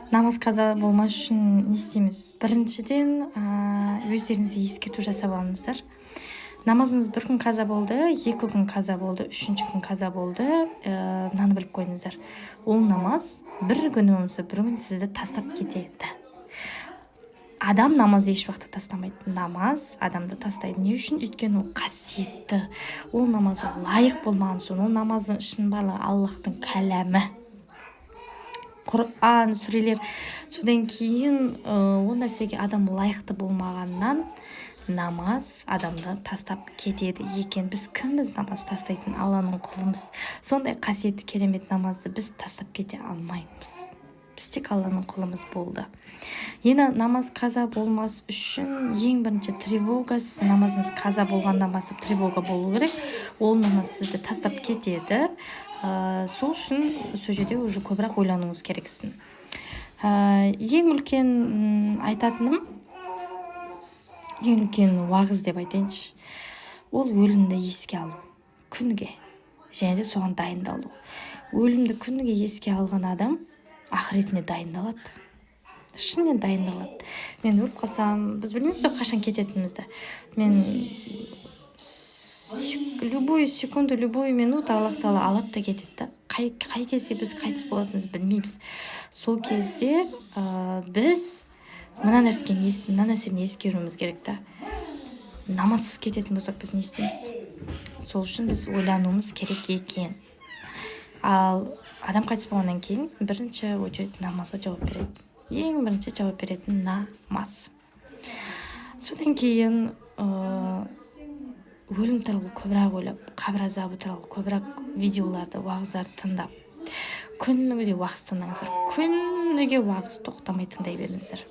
Намаз қаза болмас үшін не істейміз? Біріншіден, өздеріңізге ескерту жасап алыңыздар. Намазыңыз бір күн қаза болды, 2 күн қаза болды, 3-ші күн қаза болды, мынаны біліп қойыңыздар. Ол намаз бір күн болмаса бір күн сізді тастап кетеді. Адам намазды еш уақытта тастамайды. Намаз адамды тастайды. Не үшін? Өйткені ол қасиетті. Ол намазға лайық болмаған соң, ол намаздың ішінің барлығы Аллахтың кәләмі. Құран, сүрелер. Содан кейін ол нәрсеге адам лайықты болмағаннан намаз адамды тастап кетеді екен. Біз кімбіз намаз тастайтын? Алланың құлымыз. Сондай қасиетті керемет намазды біз тастап кете алмаймыз. Біз тек Алланың құлымыз болды. Енді намаз қаза болмас үшін ең бірінші тревогасы, намазыңыз қаза болғаннан бастап тревога болу керек. Ол намаз сізді тастап кетеді. Сол үшін сол жерде уже көбірек ойлануыңыз керексің. Ең үлкен айтатыным, ең үлкен уағыз деп айтайыншы, ол өлімді еске алу күніге, және де соған дайындалу. Өлімді күніге еске алған адам ақыретіне дайындалады. Шынымен дайындалады. Мен өліп қалсам, біз білмейміз қашан кететінімізді. Мен любой секунду, любой минут Аллах Тағала алады да кетеді. Қай кезде біз қайтыс болатынымызды білмейміз. Сол кезде біз мына нәрсені ескеруіміз керек та. Намазсыз кететін болсақ біз не істейміз? Сол үшін біз ойлануымыз керек екен. Ал адам қайтыс болғаннан кейін бірінші очередь намазға жауап береді. Ең бірінші жауап беретін намаз. Содан кейін өлім туралы көбірек ойлап, қабір азабы туралы көбірек видеоларды, уағыздарды тыңдап, күніге уағыз тыңдаңыздар. Күніге уағыз тоқтамай тыңдай беріңіздер.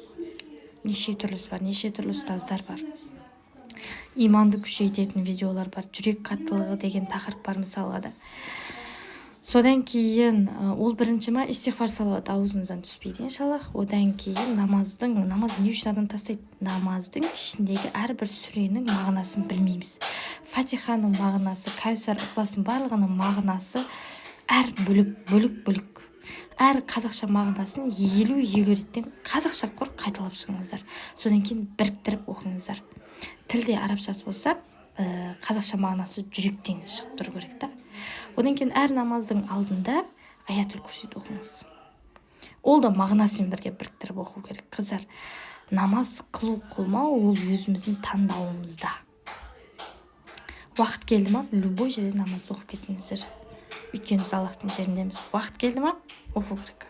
Неше түрлісі бар, неше түрлі ұстаздар бар. Иманды күшейтетін видеолар бар, жүрек қаттылығы деген тақырып бар мысалға да. Содан кейін ол бірінші ма истихфар салауат аузыңыздан түспейді иншаллах. Одан кейін намаз не үшін адам тастайды? Намаздың ішіндегі әрбір сүренің мағынасын білмейміз. Фатиханың мағынасы, Кәусар, Иқластың барлығының мағынасы әр бөлік. Әр қазақша мағынасын 50 реттен қазақша құр қайталап шығыңыздар. Содан кейін біріктіріп оқыңыздар. Тілде арабшасы болса, қазақша мағынасы жүректен шығып тұру керек та. Одан кейін әр намаздың алдында аятул курсиді оқыңыз. Ол да мағынасымен бірге біріктіріп оқу керек. Қыздар, намаз қылу қылмау ол өзіміздің таңдауымызда. Уақыт келді ма, любой жерде намазды оқып кетіңіздер. Өйткені біз Аллахтың жеріндеміз. Уақыт келді ма, оқу керек.